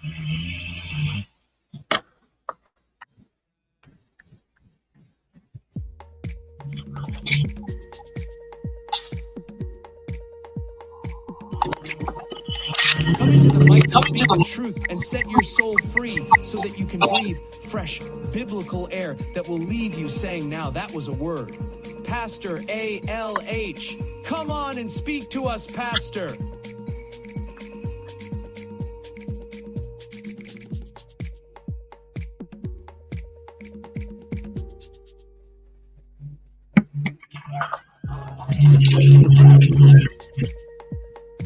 Come into the mic to speak the truth and set your soul free so that you can breathe fresh biblical air that will leave you saying, now that was a word. Pastor ALH, come on and speak to us, Pastor.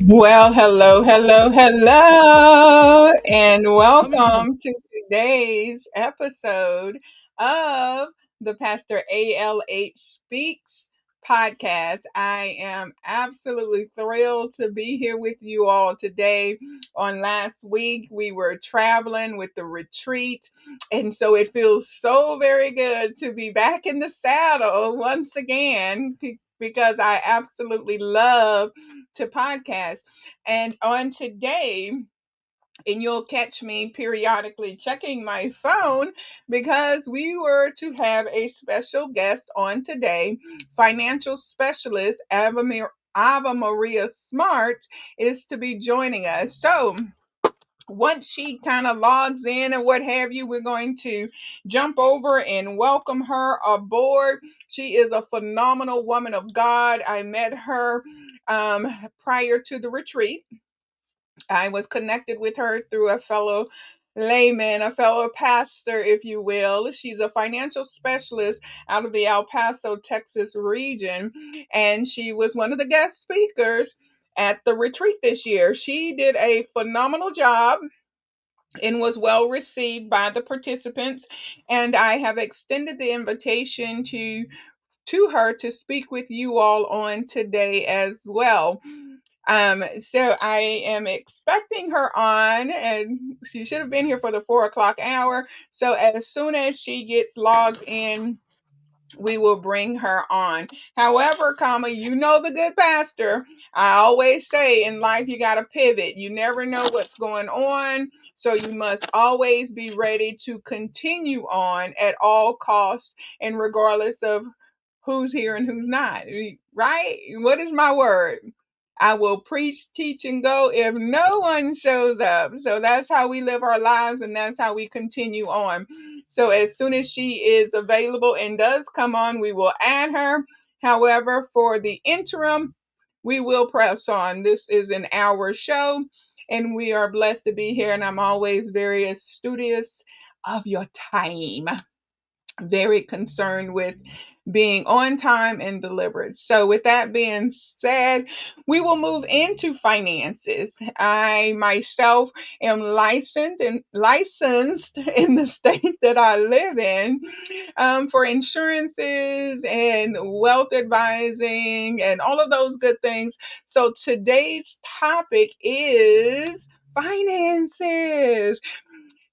Well, hello, hello, hello, and welcome to today's episode of the Pastor ALH Speaks podcast. I am absolutely thrilled to be here with you all today. On last week, we were traveling with the retreat, and so it feels so very good to be back in the saddle once again because I absolutely love to podcast. And on today, and you'll catch me periodically checking my phone because we were to have a special guest on today. Financial specialist AveMaria Smart is to be joining us. So once she kind of logs in and what have you, we're going to jump over and welcome her aboard. She is a phenomenal woman of God. I met her prior to the retreat. I was connected with her through a fellow layman, a fellow pastor, if you will. She's a financial specialist out of the El Paso, Texas region, and she was one of the guest speakers at the retreat this year. She did a phenomenal job and was well received by the participants, and I have extended the invitation to her to speak with you all on today as well. So I am expecting her on, and she should have been here for the 4 o'clock hour. So as soon as she gets logged in, we will bring her on. However, you know the good pastor. I always say in life you got to pivot. You never know what's going on, so you must always be ready to continue on at all costs and regardless of who's here and who's not. Right? What is my word? I will preach, teach, and go if no one shows up. So that's how we live our lives, and that's how we continue on. So as soon as she is available and does come on, we will add her. However, for the interim, we will press on. This is an hour show, and we are blessed to be here. And I'm always very studious of your time, very concerned with being on time and deliberate. So with that being said, we will move into finances. I myself am licensed in the state that I live in for insurances and wealth advising and all of those good things. So today's topic is finances.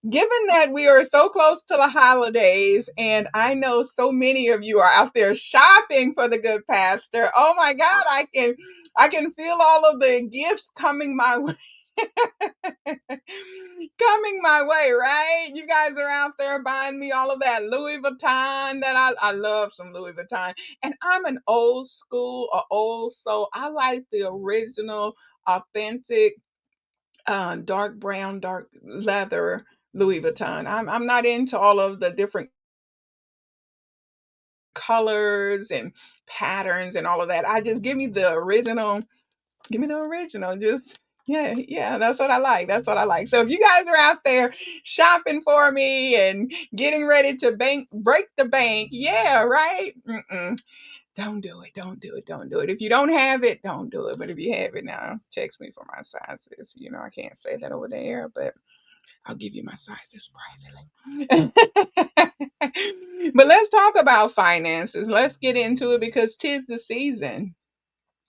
Given that we are so close to the holidays, and I know so many of you are out there shopping for the good pastor. Oh my God, I can feel all of the gifts coming my way. Coming my way, right? You guys are out there buying me all of that Louis Vuitton that I love some Louis Vuitton. And I'm an old school, old soul. I like the original, authentic dark brown, dark leather Louis Vuitton. I'm not into all of the different colors and patterns and all of that. I just give me the original. Give me the original. Just yeah, that's what I like. That's what I like. So if you guys are out there shopping for me and getting ready to break the bank, yeah, right. Don't do it. Don't do it. Don't do it. If you don't have it, don't do it. But if you have it now, text me for my sizes. I can't say that over there, but I'll give you my sizes privately. But let's talk about finances. Let's get into it because 'tis the season,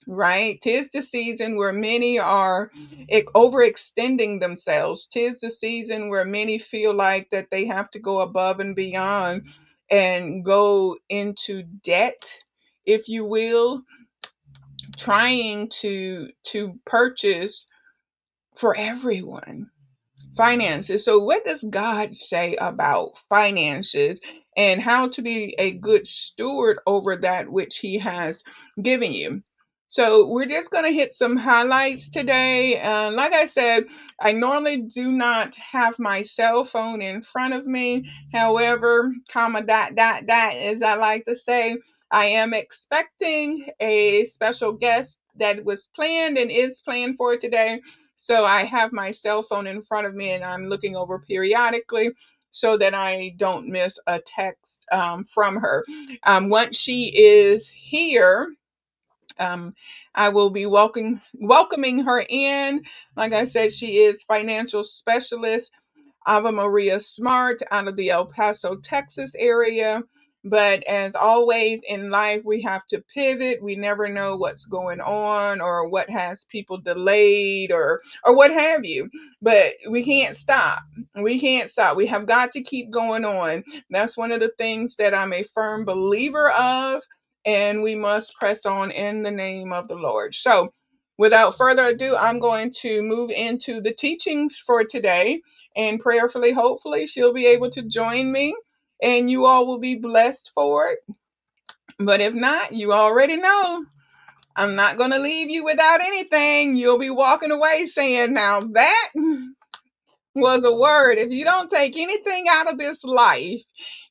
right? 'Tis the season where many are overextending themselves. 'Tis the season where many feel like that they have to go above and beyond and go into debt, if you will, trying to purchase for everyone finances. So, what does God say about finances and how to be a good steward over that which He has given you? So, we're just going to hit some highlights today. Like I said, I normally do not have my cell phone in front of me. However, comma, dot, dot, dot, as I like to say, I am expecting a special guest that was planned and is planned for today. So I have my cell phone in front of me and I'm looking over periodically so that I don't miss a text from her. Once she is here, um, I will be welcoming her in. Like I said, she is financial specialist AveMaria Smart out of the El Paso, Texas area. But as always in life, we have to pivot. We never know what's going on or what has people delayed or what have you. But we can't stop. We can't stop. We have got to keep going on. That's one of the things that I'm a firm believer of. And we must press on in the name of the Lord. So, without further ado, I'm going to move into the teachings for today and prayerfully, hopefully, she'll be able to join me and you all will be blessed for it. But if not, you already know I'm not going to leave you without anything. You'll be walking away saying, now that was a word. If you don't take anything out of this life,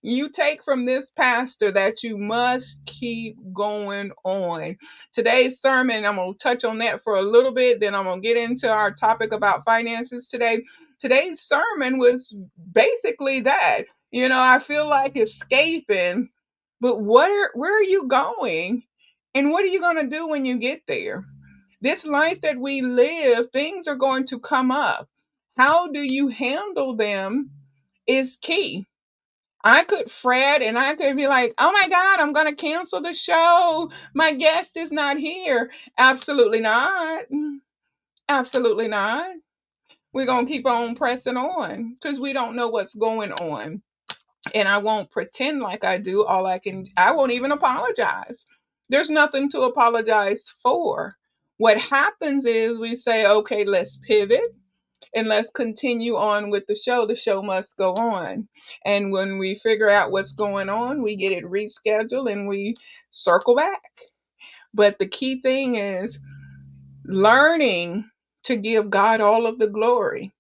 you take from this pastor that you must keep going on. Today's sermon, I'm going to touch on that for a little bit, then I'm going to get into our topic about finances today. Today's sermon was basically that. I feel like escaping, but where are you going? And what are you going to do when you get there? This life that we live, things are going to come up. How do you handle them is key. I could fret and I could be like, oh my God, I'm going to cancel the show. My guest is not here. Absolutely not. Absolutely not. We're going to keep on pressing on because we don't know what's going on. And I won't pretend like I do. I won't even apologize. There's nothing to apologize for. What happens is we say, okay, let's pivot and let's continue on with the show. The show must go on. And when we figure out what's going on, we get it rescheduled and we circle back. But the key thing is learning to give God all of the glory,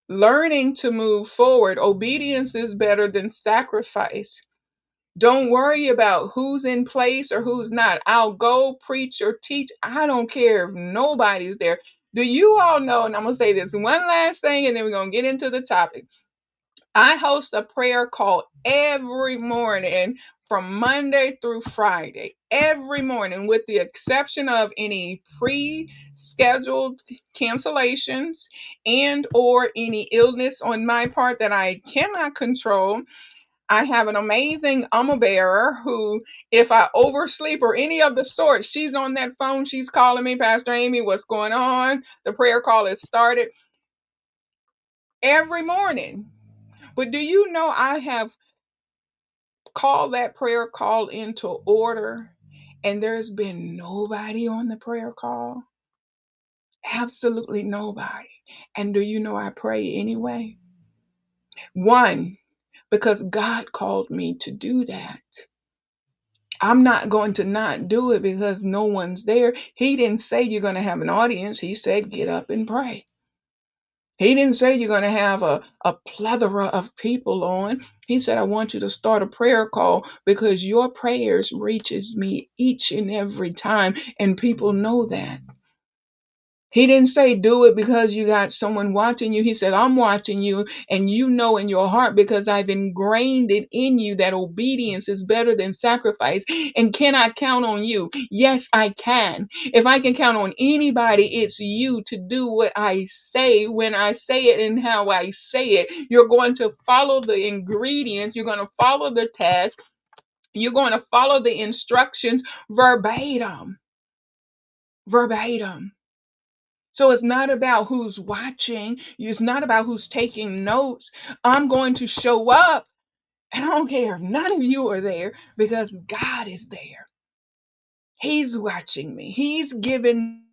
learning to move forward. Obedience is better than sacrifice. Don't worry about who's in place or who's not. I'll go preach or teach. I don't care if nobody's there. Do you all know? And I'm going to say this one last thing and then we're going to get into the topic. I host a prayer call every morning from Monday through Friday, every morning, with the exception of any pre-scheduled cancellations and or any illness on my part that I cannot control. I have an amazing bearer who, if I oversleep or any of the sort, she's on that phone. She's calling me, Pastor Amy, what's going on? The prayer call has started every morning. But do you know I have called that prayer call into order and there's been nobody on the prayer call? Absolutely nobody. And do you know I pray anyway? One, because God called me to do that. I'm not going to not do it because no one's there. He didn't say you're going to have an audience. He said, get up and pray. He didn't say you're going to have a plethora of people on. He said, I want you to start a prayer call because your prayers reaches me each and every time. And people know that. He didn't say do it because you got someone watching you. He said, I'm watching you and you know in your heart because I've ingrained it in you that obedience is better than sacrifice. And can I count on you? Yes, I can. If I can count on anybody, it's you to do what I say when I say it and how I say it. You're going to follow the ingredients. You're going to follow the task. You're going to follow the instructions verbatim. Verbatim. So it's not about who's watching. It's not about who's taking notes. I'm going to show up and I don't care if none of you are there because God is there. He's watching me. He's given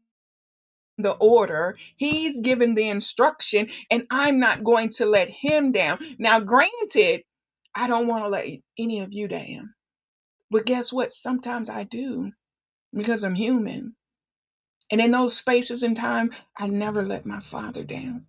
the order. He's given the instruction, and I'm not going to let him down. Now, granted, I don't want to let any of you down. But guess what? Sometimes I do because I'm human. And in those spaces and time, I never let my Father down.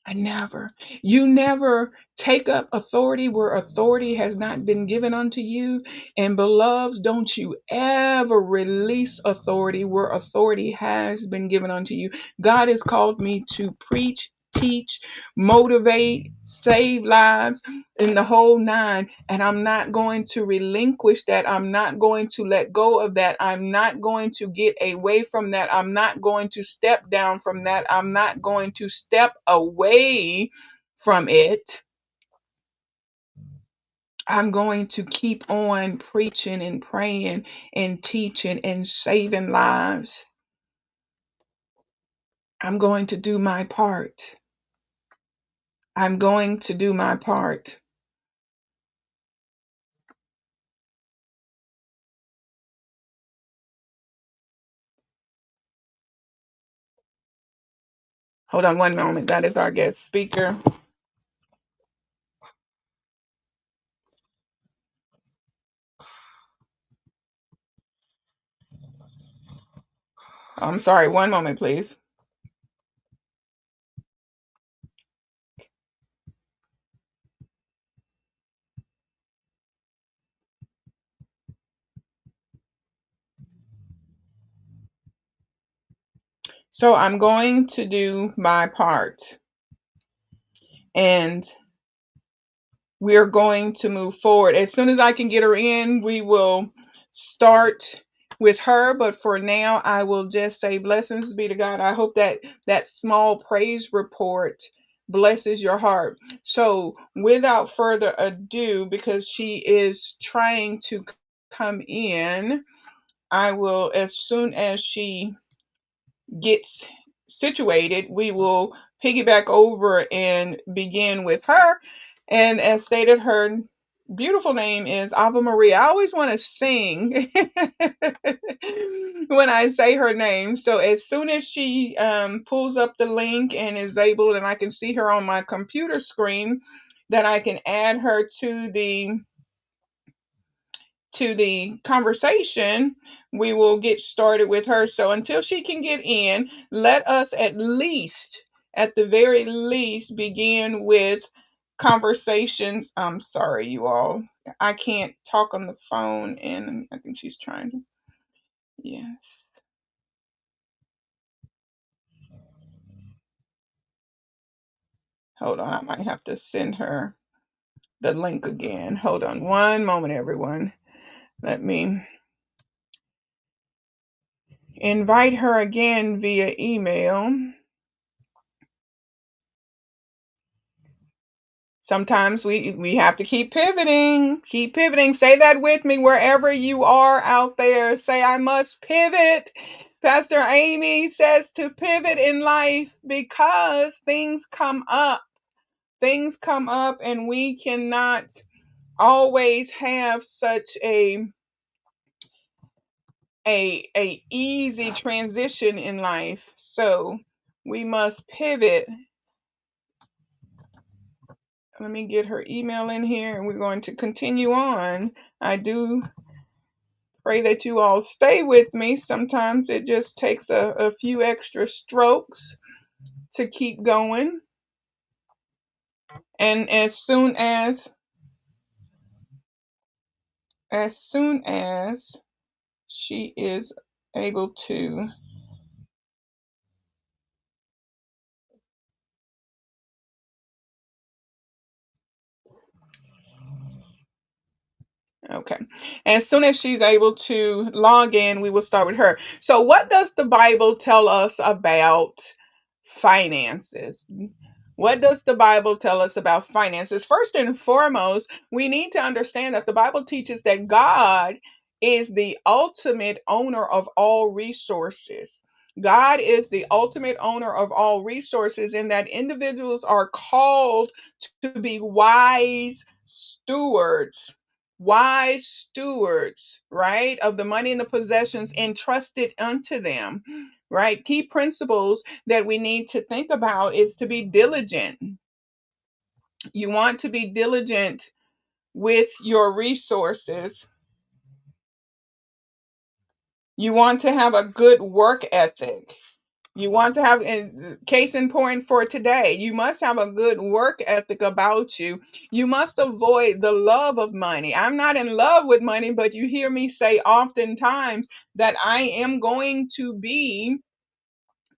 I never. You never take up authority where authority has not been given unto you. And beloveds, don't you ever release authority where authority has been given unto you. God has called me to preach, teach, motivate, save lives in the whole nine. And I'm not going to relinquish that. I'm not going to let go of that. I'm not going to get away from that. I'm not going to step down from that. I'm not going to step away from it. I'm going to keep on preaching and praying and teaching and saving lives. I'm going to do my part. I'm going to do my part. Hold on one moment. That is our guest speaker. I'm sorry. One moment, please. So I'm going to do my part. And we're going to move forward. As soon as I can get her in, we will start with her. But for now, I will just say blessings be to God. I hope that that small praise report blesses your heart. So without further ado, because she is trying to come in, I will, as soon as she gets situated, we will piggyback over and begin with her. And as stated, her beautiful name is AveMaria. I always want to sing when I say her name. So as soon as she pulls up the link and is able, and I can see her on my computer screen, that I can add her to the conversation, we will get started with her. So until she can get in, let us at the very least, begin with conversations. I'm sorry, you all. I can't talk on the phone, and I think she's trying to. Yes. Hold on. I might have to send her the link again. Hold on one moment, everyone. Let me invite her again via email. Sometimes we have to keep pivoting. Keep pivoting. Say that with me wherever you are out there. Say, I must pivot. Pastor Amy says to pivot in life because things come up. Things come up, and we cannot always have such a easy transition in life. So we must pivot. Let me get her email in here, and we're going to continue on. I do pray that you all stay with me. Sometimes it just takes a few extra strokes to keep going. And as soon as she is able to. Okay. As soon as she's able to log in, we will start with her. So, what does the Bible tell us about finances? What does the Bible tell us about finances? First and foremost, we need to understand that the Bible teaches that God is the ultimate owner of all resources. God is the ultimate owner of all resources, and that individuals are called to be wise stewards, right, of the money and the possessions entrusted unto them, right? Key principles that we need to think about is to be diligent. You want to be diligent with your resources. You want to have a good work ethic. You want to have, case in point for today, you must have a good work ethic about you. You must avoid the love of money. I'm not in love with money, but you hear me say oftentimes that I am going to be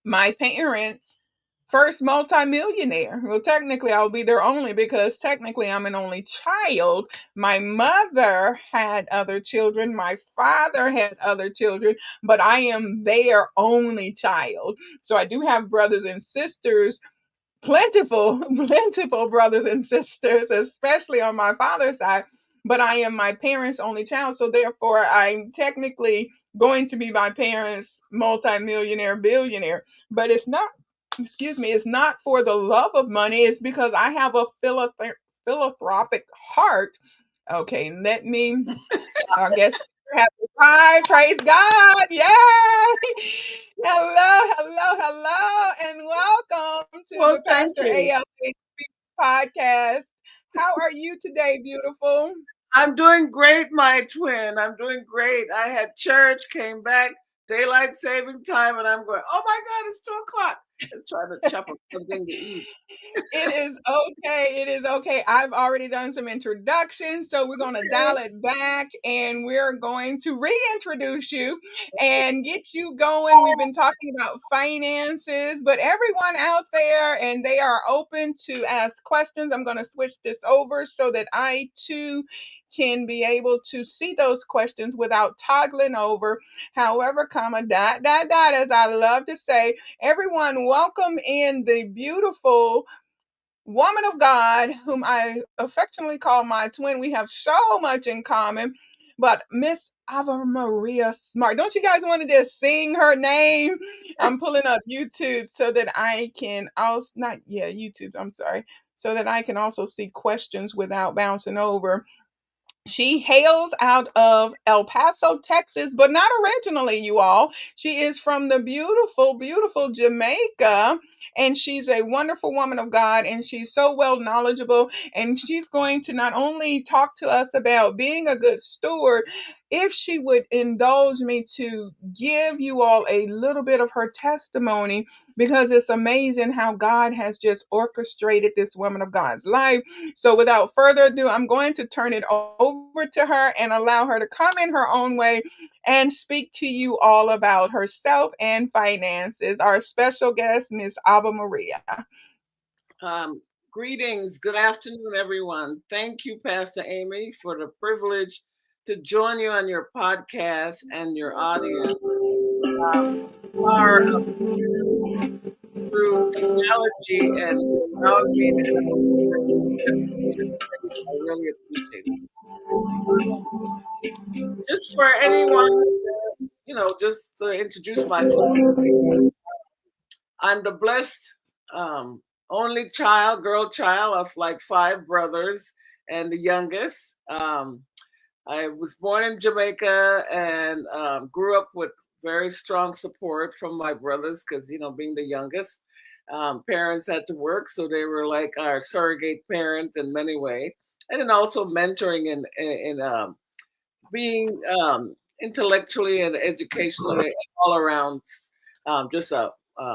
my parents' first multimillionaire. Well, technically, I'll be their only because technically I'm an only child. My mother had other children, my father had other children, but I am their only child. So I do have brothers and sisters, plentiful, plentiful brothers and sisters, especially on my father's side. But I am my parents' only child, so therefore I'm technically going to be my parents' multimillionaire, billionaire. But it's not, excuse me, it's not for the love of money. It's because I have a philanthropic heart. Okay, let me, I guess, have time. Praise God. Yay! Hello, hello, hello, and welcome to Well, the thank Pastor you. ALH podcast. How are you today, beautiful? I'm doing great, my twin. I'm doing great. I had church, came back, daylight saving time, and I'm going, oh my God, it's 2:00. Let's try to chop up something to eat. It is okay. It is okay. I've already done some introductions, so we're going to dial it back and we're going to reintroduce you and get you going. We've been talking about finances, but everyone out there, and they are open to ask questions. I'm going to switch this over so that I too can be able to see those questions without toggling over. However, comma, dot, dot, dot, as I love to say. Everyone, welcome in the beautiful woman of God, whom I affectionately call my twin. We have so much in common. But Miss AveMaria Smart, don't you guys want to just sing her name? I'm pulling up YouTube so that I can also, not, yeah, YouTube, I'm sorry, so that I can also see questions without bouncing over. She hails out of El Paso, Texas, but not originally, you all. She is from the beautiful, beautiful Jamaica, and she's a wonderful woman of God, and she's so well knowledgeable. And she's going to not only talk to us about being a good steward, if she would indulge me to give you all a little bit of her testimony, because it's amazing how God has just orchestrated this woman of God's life. So without further ado, I'm going to turn it over to her and allow her to come in her own way and speak to you all about herself and finances. Our special guest, Miss AveMaria. Greetings. Good afternoon, everyone. Thank you, Pastor Amy, for the privilege to join you on your podcast and your audience. Power of through technology and allowing me to have I really appreciate it. Just for anyone, just to introduce myself, I'm the blessed only child, girl child of like 5 brothers and the youngest. I was born in Jamaica and grew up with very strong support from my brothers because, being the youngest, parents had to work. So they were like our surrogate parent in many ways. And then also mentoring and being intellectually and educationally all around just a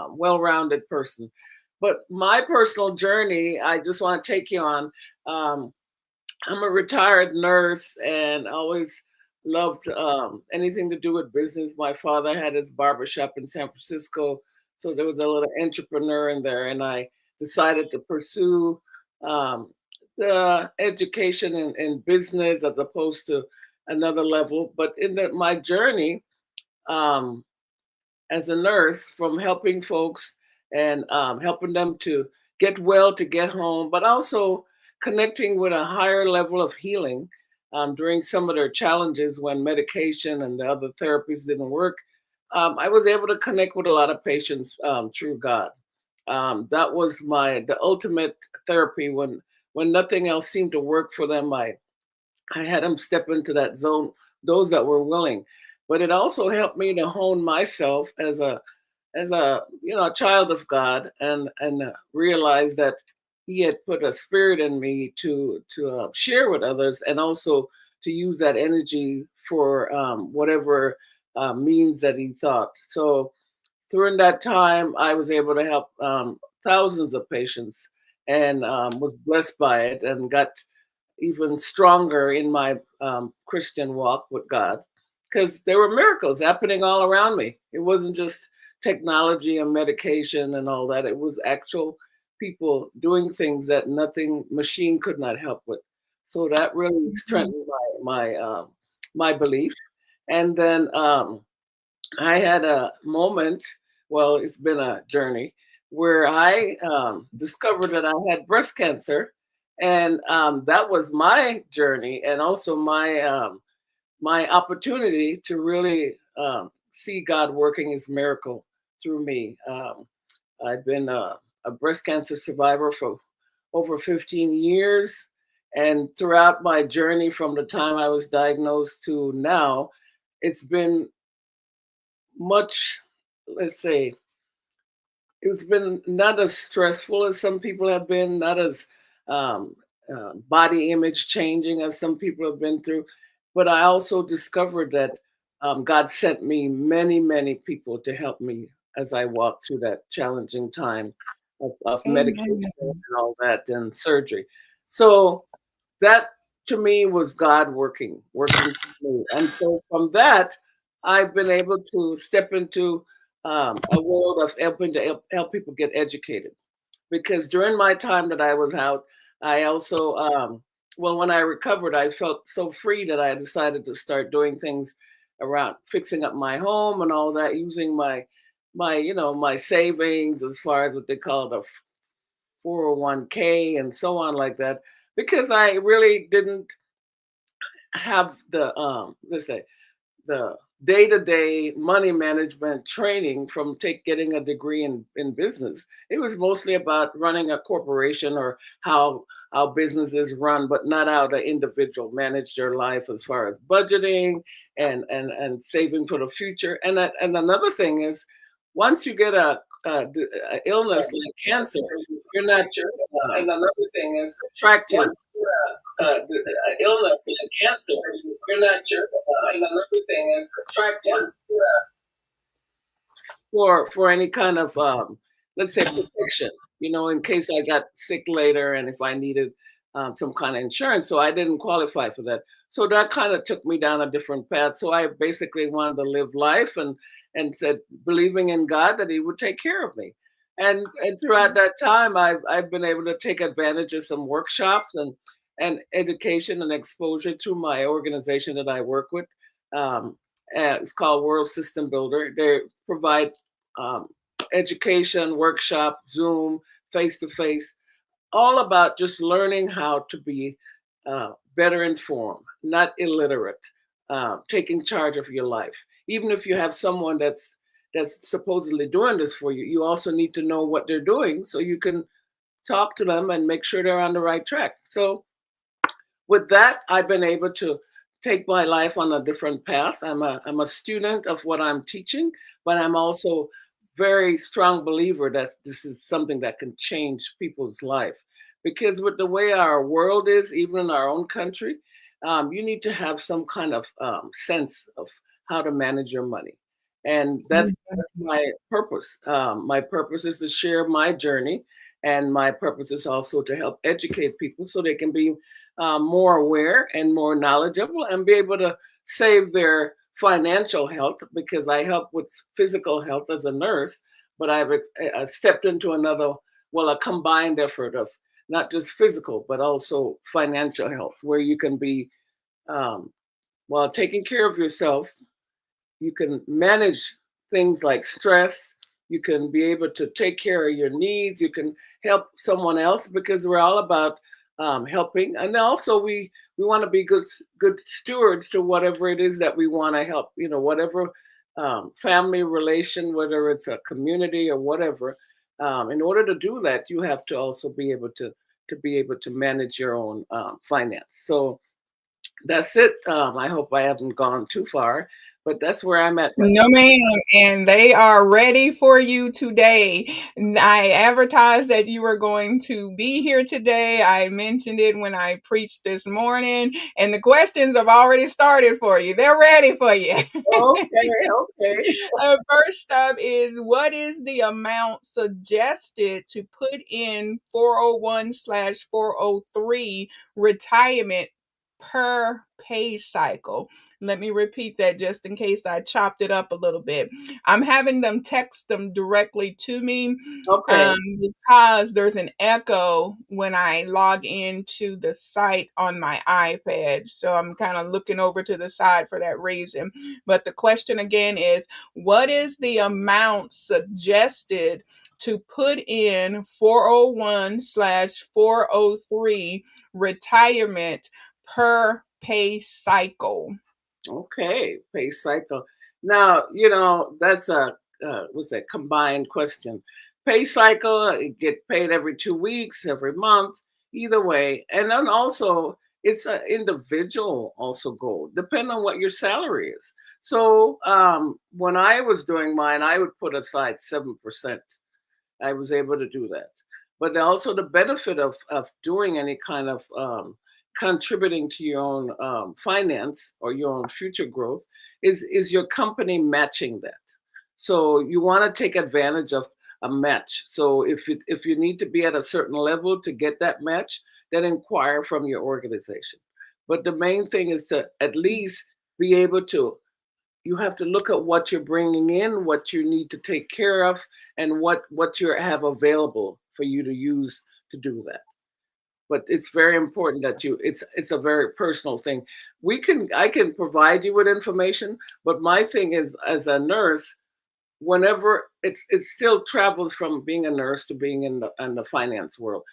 well-rounded person. But my personal journey, I just want to take you on. I'm a retired nurse and always loved anything to do with business. My father had his barbershop in San Francisco, so there was a little entrepreneur in there, and I decided to pursue um, the education in business as opposed to another level. But in my journey um, as a nurse, from helping folks and helping them to get well, to get home, but also connecting with a higher level of healing during some of their challenges when medication and the other therapies didn't work. I was able to connect with a lot of patients through God. That was the ultimate therapy when nothing else seemed to work for them. I had them step into that zone, those that were willing. But it also helped me to hone myself as a as a a child of God, and realized that He had put a spirit in me to share with others, and also to use that energy for whatever means that He thought. So during that time, I was able to help thousands of patients, and was blessed by it, and got even stronger in my Christian walk with God, because there were miracles happening all around me. It wasn't just technology and medication and all that. It was actual people doing things that nothing machine could not help with. So that really Mhm. strengthened my belief. And then I had a moment, well, it's been a journey, where I discovered that I had breast cancer. And that was my journey, and also my opportunity to really see God working His miracle through me. I've been a breast cancer survivor for over 15 years. And throughout my journey from the time I was diagnosed to now, it's been much, let's say, it's been not as stressful as some people have been, not as um, body image changing as some people have been through. But I also discovered that God sent me many, many people to help me as I walked through that challenging time of medication Amen. and all that, and surgery. So that to me was God working for me. And so from that, I've been able to step into a world of helping to help people get educated. Because during my time that I was out, I also, well, when I recovered, I felt so free that I decided to start doing things around fixing up my home and all that, using my savings, as far as what they call the 401k and so on like that, because I really didn't have the let's say the day-to-day money management training from take getting a degree in business. It was mostly about running a corporation, or how businesses run, but not how the individual manage their life, as far as budgeting and saving for the future. And another thing is, once you get a illness like cancer, you're not And another thing is, attractive once illness and cancer, you're not sure. And another thing is, attractive. for any kind of let's say protection, in case I got sick later, and if I needed some kind of insurance. So I didn't qualify for that. So that kind of took me down a different path. So I basically wanted to live life, and said, believing in God that He would take care of me. And throughout that time, I've been able to take advantage of some workshops and education and exposure through my organization that I work with. Um, it's called World System Builder. They provide um, education, workshop, Zoom, face to face, all about just learning how to be better informed, not illiterate, taking charge of your life. Even if you have someone that's supposedly doing this for you, you also need to know what they're doing, so you can talk to them and make sure they're on the right track. So with that, I've been able to take my life on a different path. I'm a student of what I'm teaching, but I'm also very strong believer that this is something that can change people's life. Because with the way our world is, even in our own country, you need to have some kind of sense of how to manage your money, and that's my purpose. My purpose is to share my journey, and my purpose is also to help educate people so they can be more aware and more knowledgeable, and be able to save their financial health, because I help with physical health as a nurse, but I've stepped into another, well, a combined effort of not just physical, but also financial health, where you can be, um, while taking care of yourself, you can manage things like stress. You can be able to take care of your needs. You can help someone else, because we're all about helping. And also we want to be good stewards to whatever it is that we want to help. Whatever family relation, whether it's a community or whatever. In order to do that, you have to also be able to manage your own finance. So that's it. I hope I haven't gone too far, But that's where I'm at right No, ma'am. And they are ready for you today. I advertised that you were going to be here today. I mentioned it when I preached this morning, and the questions have already started for you. They're ready for you. now. Okay, okay. First up is, what is the amount suggested to put in 401 slash 403 retirement per pay cycle? Let me repeat that just in case I chopped it up a little bit. I'm having them text them directly to me Okay. because there's an echo when I log into the site on my iPad. So I'm kind of looking over to the side for that reason. But the question again is, what is the amount suggested to put in 401 slash 403 retirement per pay cycle? Okay, pay cycle. Now, that's a what's that combined question. Pay cycle, you get paid every 2 weeks, every month, either way. And then also it's an individual also goal, depending on what your salary is. So when I was doing mine, I would put aside 7%. I was able to do that. But also the benefit of doing any kind of contributing to your own finance or your own future growth is your company matching that. So you want to take advantage of a match. So if you need to be at a certain level to get that match, then inquire from your organization. But the main thing is to at least be able to, you have to look at what you're bringing in, what you need to take care of, and what you have available for you to use to do that. But it's very important that it's a very personal thing. I can provide you with information, but my thing is, as a nurse, whenever it still travels from being a nurse to being in the finance world,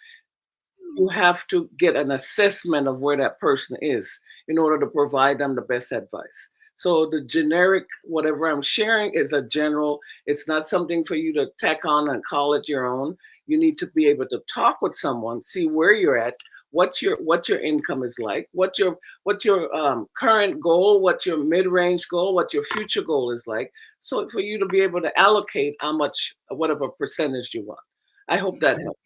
you have to get an assessment of where that person is in order to provide them the best advice. So the generic, whatever I'm sharing, is a general. It's not something for you to tack on and call it your own. You need to be able to talk with someone, see where you're at, what your income is like, what your current goal, what your mid range goal, what your future goal is like. So for you to be able to allocate how much, whatever percentage you want. I hope that helps.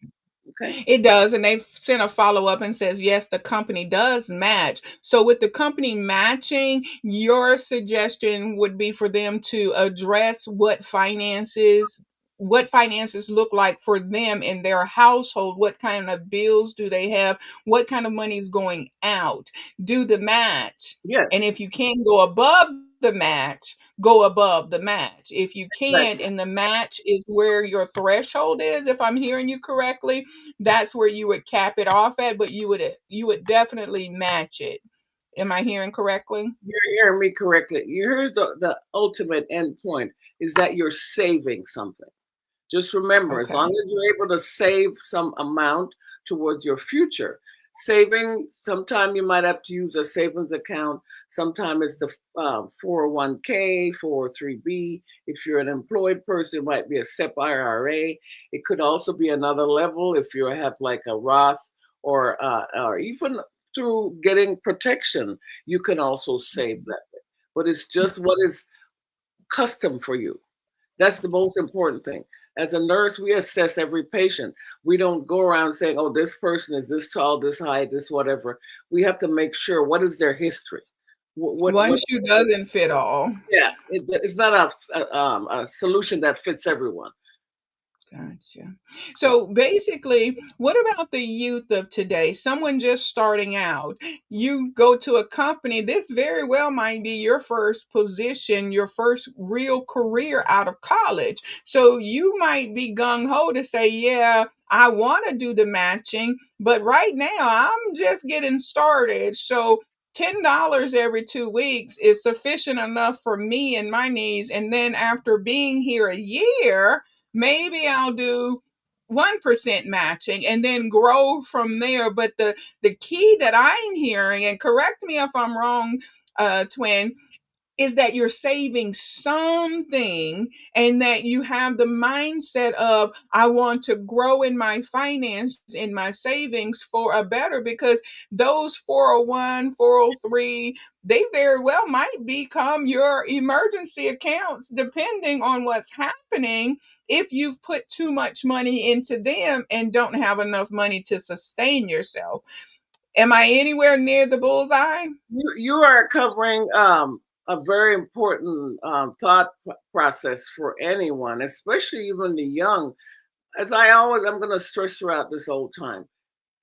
Okay. It does, and they've sent a follow up and says yes, the company does match. So with the company matching, your suggestion would be for them to address what finances look like for them in their household. What kind of bills do they have? What kind of money is going out? Do the match. And Yes. if you can go above the match, go above the match. If you can't, Exactly. and the match is where your threshold is, if I'm hearing you correctly, that's where you would cap it off at, but you would definitely match it. Am I hearing correctly? You're hearing me correctly. Here's the ultimate end point is that you're saving something. Just remember, as Okay. long as you're able to save some amount towards your future, saving, sometime you might have to use a savings account. Sometimes it's the 401k, 403b. If you're an employed person, it might be a SEP IRA. It could also be another level if you have like a Roth or even through getting protection, you can also save that. But it's just what is custom for you. That's the most important thing. As a nurse, we assess every patient. We don't go around saying, oh, this person is this tall, this high, this whatever. We have to make sure what is their history. What One shoe doesn't fit all. yeah, it's not a solution that fits everyone. Gotcha. So basically, what about the youth of today? Someone just starting out. You go to a company, this very well might be your first position, your first real career out of college. So you might be gung ho to say, yeah, I want to do the matching, but right now I'm just getting started. So $10 every 2 weeks is sufficient enough for me and my needs. And then after being here a year, maybe I'll do 1% matching and then grow from there. But the key that I'm hearing, and correct me if I'm wrong, twin, is that you're saving something, and that you have the mindset of, I want to grow in my finance, in my savings for a better, because those 401, 403, they very well might become your emergency accounts depending on what's happening, if you've put too much money into them and don't have enough money to sustain yourself. Am I anywhere near the bullseye? You are covering a very important thought process for anyone, especially even the young. As I'm going to stress throughout this whole time,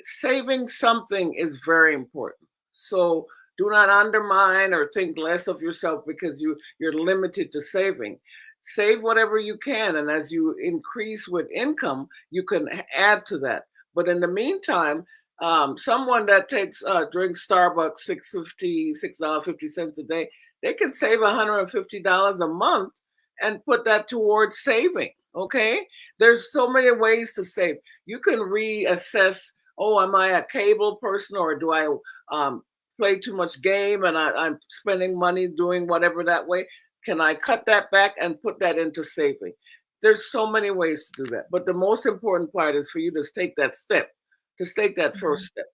saving something is very important. So do not undermine or think less of yourself because you're limited to saving. Save whatever you can, and as you increase with income, you can add to that. But in the meantime, someone that takes drinks Starbucks $6.50 a day, they can save $150 a month and put that towards saving. Okay, there's so many ways to save. You can reassess. Oh, am I a cable person, or do I play too much game and I'm spending money doing whatever that way? Can I cut that back and put that into saving? There's so many ways to do that. But the most important part is for you to take that step, to take that first step.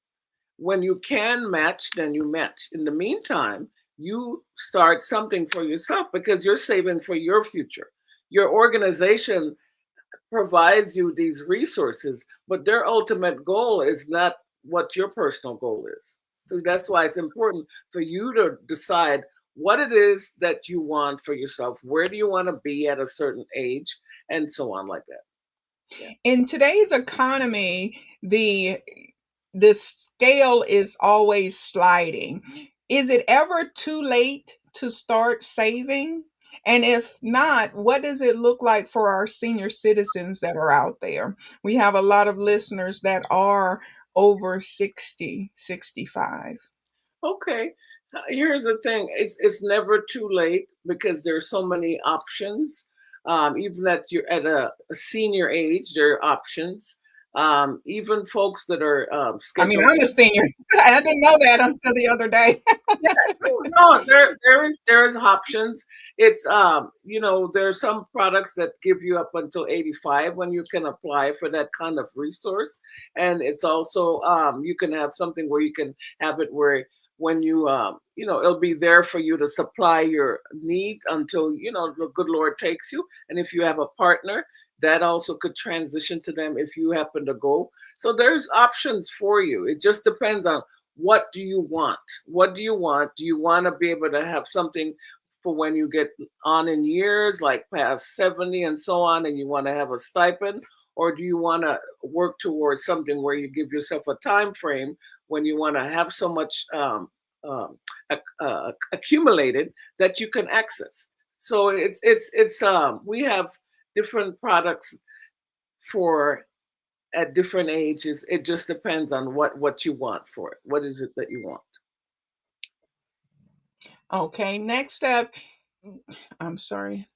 When you can match, then you match. In the meantime, you start something for yourself because you're saving for your future. Your organization provides you these resources, but their ultimate goal is not what your personal goal is. So that's why it's important for you to decide what it is that you want for yourself. Where do you want to be at a certain age, and so on, like that. Yeah. In today's economy, the scale is always sliding. Is it ever too late to start saving? And if not, what does it look like for our senior citizens that are out there? We have a lot of listeners that are over 60, 65. Okay. Here's the thing. It's never too late because there's so many options. Even that you're at a senior age, there are options. Even folks that are I mean, scheduled I'm to. a senior. I didn't know that until the other day. Yeah, no, there is options. It's there are some products that give you up until 85 when you can apply for that kind of resource, and it's also you can have something where you can have it where when you it'll be there for you to supply your needs until the good Lord takes you, and if you have a partner, that also could transition to them if you happen to go. So there's options for you. It just depends on what do you want? What do you want? Do you want to be able to have something for when you get on in years, like past 70 and so on, and you want to have a stipend? Or do you want to work towards something where you give yourself a time frame when you want to have so much accumulated that you can access? So it's we have different products for at different ages. It just depends on what you want for it. What is it that you want? Okay, next up, I'm sorry.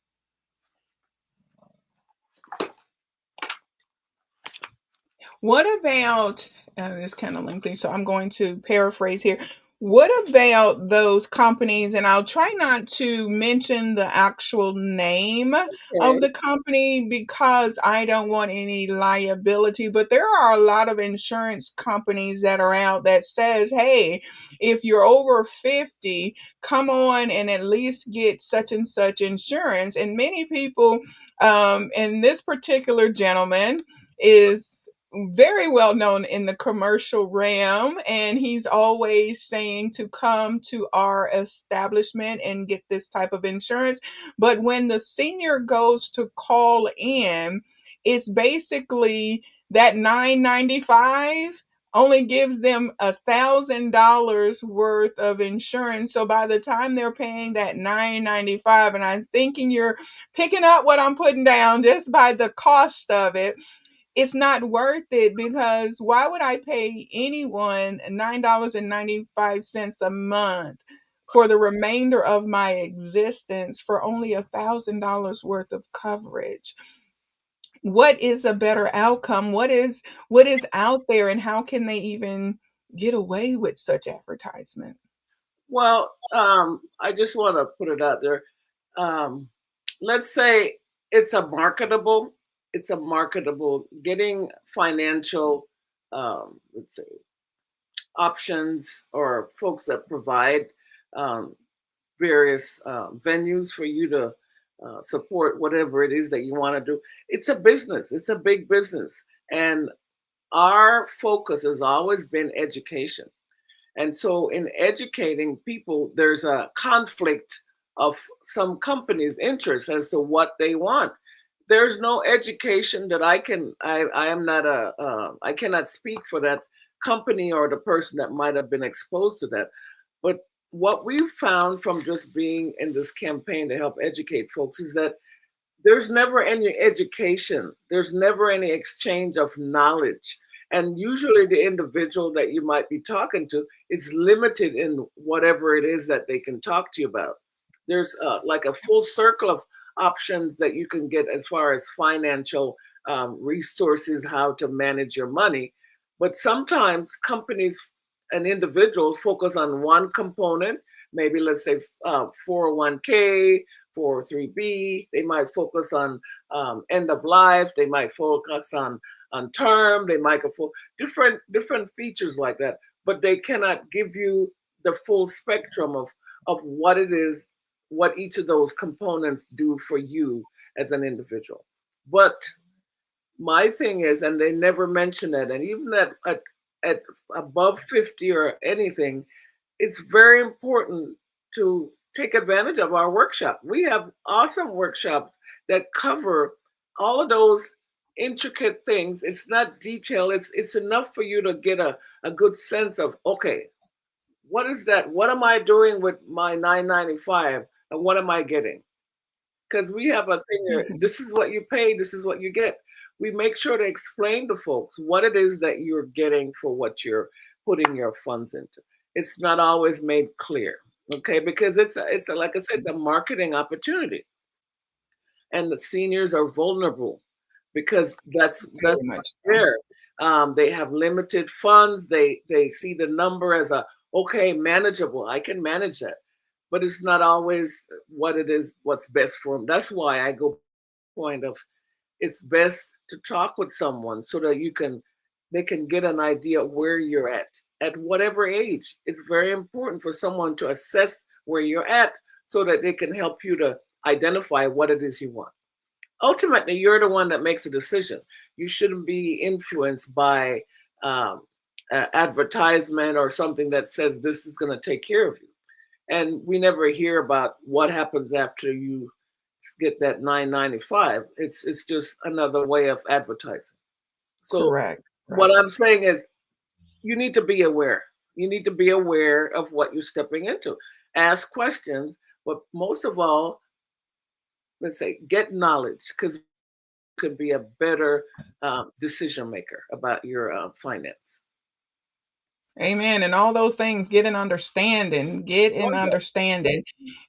What about, it's kind of lengthy, so I'm going to paraphrase here. What about those companies, and I'll try not to mention the actual name Okay. of the company because I don't want any liability, but there are a lot of insurance companies that are out that says, hey, if you're over 50, come on and at least get such and such insurance. And many people, and this particular gentleman is very well known in the commercial realm, and he's always saying to come to our establishment and get this type of insurance. But when the senior goes to call in, it's basically that 995 only gives them $1,000 worth of insurance. So by the time they're paying that 995, and I'm thinking you're picking up what I'm putting down just by the cost of it, it's not worth it, because why would I pay anyone $9.95 a month for the remainder of my existence for only $1,000 worth of coverage? What is a better outcome? What is out there, and how can they even get away with such advertisement? Well, I just want to put it out there. Um, let's say it's a marketable, getting financial, let's say, options or folks that provide um, various venues for you to support whatever it is that you want to do. It's a business. It's a big business, and our focus has always been education. And so, in educating people, there's a conflict of some companies' interests as to what they want. There's no education that I am not I cannot speak for that company or the person that might have been exposed to that. But what we've found from just being in this campaign to help educate folks is that there's never any education, there's never any exchange of knowledge. And usually, the individual that you might be talking to is limited in whatever it is that they can talk to you about. There's like a full circle of options that you can get as far as financial resources, how to manage your money. But sometimes companies and individuals focus on one component, maybe let's say 401k, 403b. They might focus on end of life. They might focus on term. They might go for different features like that. But they cannot give you the full spectrum of what it is, what each of those components do for you as an individual. But my thing is, and they never mention it, and even at above 50 or anything, it's very important to take advantage of our workshop. We have awesome workshops that cover all of those intricate things. It's not detailed. It's enough for you to get a good sense of, okay, what is that? What am I doing with my 995 and what am I getting? Because we have a thing here, Mhm. this is what you pay, this is what you get. We make sure to explain to folks what it is that you're getting for what you're putting your funds into. It's not always made clear, okay? Because like I said, it's a marketing opportunity, and the seniors are vulnerable because that's Very much so. there. They have limited funds. They see the number as a okay, manageable. I can manage that, but it's not always what it is. What's best for them. That's why I go point of it's best to talk with someone so that they can get an idea where you're at whatever age. It's very important for someone to assess where you're at so that they can help you to identify what it is you want. Ultimately, you're the one that makes a decision. You shouldn't be influenced by um, advertisement or something that says this is going to take care of you. And we never hear about what happens after you get that 995. It's just another way of advertising. So Correct. what Correct. I'm saying is you need to be aware. You need to be aware of what you're stepping into. Ask questions, but most of all, let's say get knowledge because you can be a better decision maker about your finance. Amen. And all those things, get an understanding, get Oh an yeah. understanding.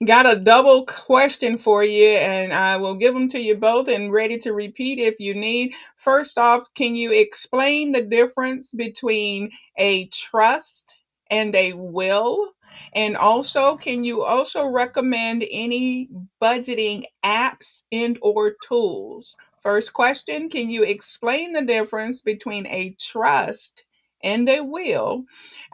Got a double question for you, and I will give them to you both and ready to repeat if you need. First off, can you explain the difference between a trust and a will? And also, can you also recommend any budgeting apps and or tools? First question, can you explain the difference between a trust and a will?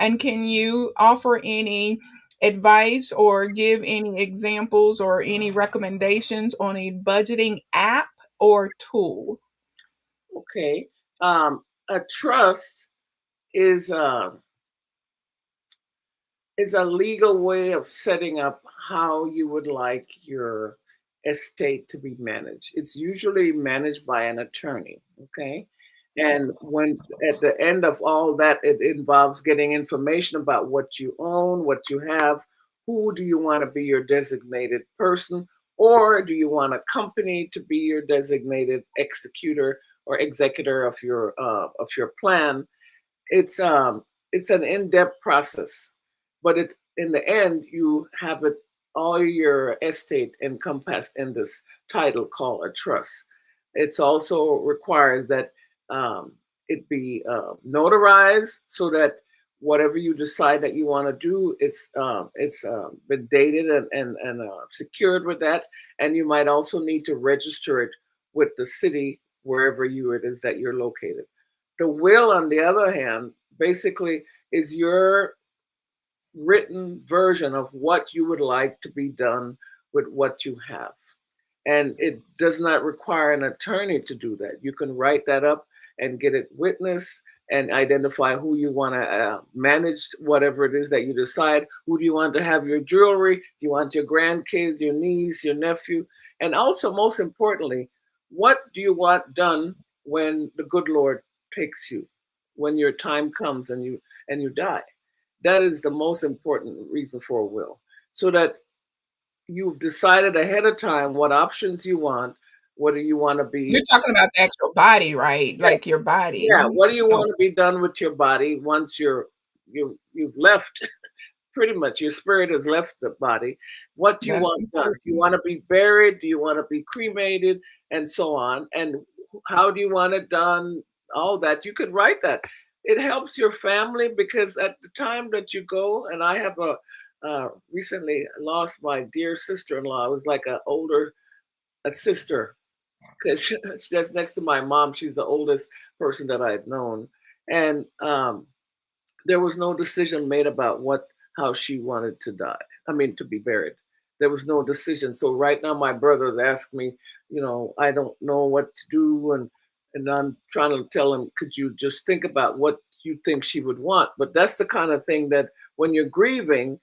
And can you offer any advice or give any examples or any recommendations on a budgeting app or tool? Okay. A trust is uh, is a legal way of setting up how you would like your estate to be managed. It's usually managed by an attorney, okay? And when at the end of all that, it involves getting information about what you own, what you have, who do you want to be your designated person, or do you want a company to be your designated executor or executor of your plan? It's an in-depth process, but it in the end you have it all your estate encompassed in this title called a trust. It's also requires that it be notarized so that whatever you decide that you want to do, it's been dated and secured with that, and you might also need to register it with the city wherever you it is that you're located. The will, on the other hand, basically is your written version of what you would like to be done with what you have. And it does not require an attorney to do that. You can write that up and get it witnessed and identify who you want to manage, whatever it is that you decide. Who do you want to have your jewelry? Do you want your grandkids, your niece, your nephew? And also, most importantly, what do you want done when the good Lord takes you, when your time comes and you die? That is the most important reason for a will, so that you've decided ahead of time what options you want. What do you want to You're be? talking about the actual body, right? Yeah, Like your body. yeah. What do you Oh, want to be done with your body once you've left? Pretty much, your spirit has left the body. What do you that's want done? Do you important. want to be buried? Do you want to be cremated? And so on. And how do you want it done? All that you could write that. It helps your family because at the time that you go, and I have recently lost my dear sister-in-law. It was like a sister because that's next to my mom. She's the oldest person that I've known, and there was no decision made about how she wanted to die. I mean, to be buried. There was no decision. So right now, my brothers ask me, I don't know what to do, and I'm trying to tell them, could you just think about what you think she would want? But that's the kind of thing that when you're grieving,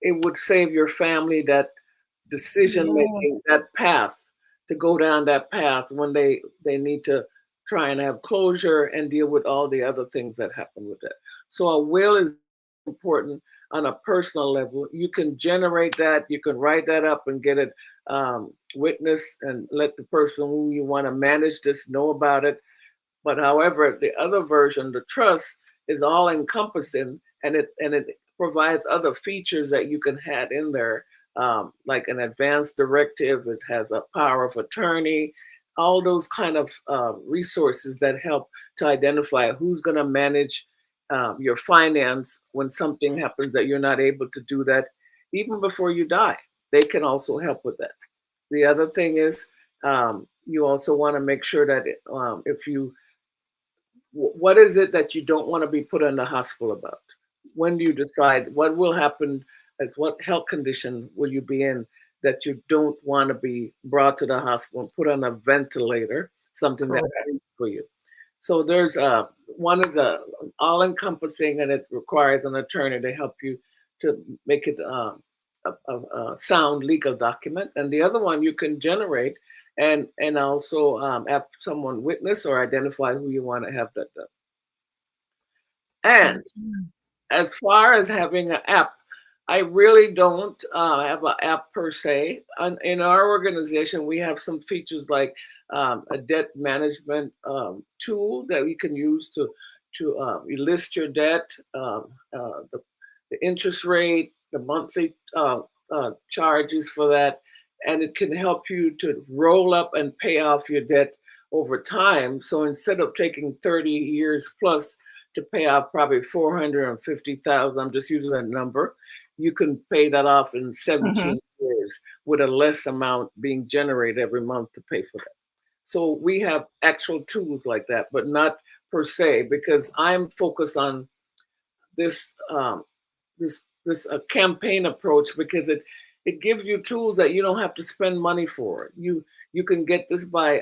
it would save your family that decision Yeah. making, that path, to go down that path when they need to try and have closure and deal with all the other things that happen with it. So a will is important on a personal level. You can generate that, you can write that up and get it witnessed and let the person who you want to manage this know about it. But however, the other version, the trust, is all encompassing, and it provides other features that you can add in there, like an advance directive. It has a power of attorney, all those kind of resources that help to identify who's going to manage your finance when something happens that you're not able to do that even before you die. They can also help with that. The other thing is you also want to make sure that if you what is it that you don't want to be put in the hospital about? When do you decide what will happen? As what health condition will you be in that you don't want to be brought to the hospital and put on a ventilator, something that's Correct. safe for you? So there's one is all encompassing, and it requires an attorney to help you to make it a sound legal document. And the other one you can generate and also have someone witness or identify who you want to have that done. And Okay. as far as having an app, I really don't have an app per se. In our organization, we have some features like a debt management tool that we can use to you list your debt, the interest rate, the monthly charges for that, and it can help you to roll up and pay off your debt over time. So instead of taking 30 years plus to pay off probably 450,000, I'm just using that number, you can pay that off in Mhm. 17 years with a less amount being generated every month to pay for that. So we have actual tools like that, but not per se, because I'm focused on this this campaign approach because it gives you tools that you don't have to spend money for. You can get this by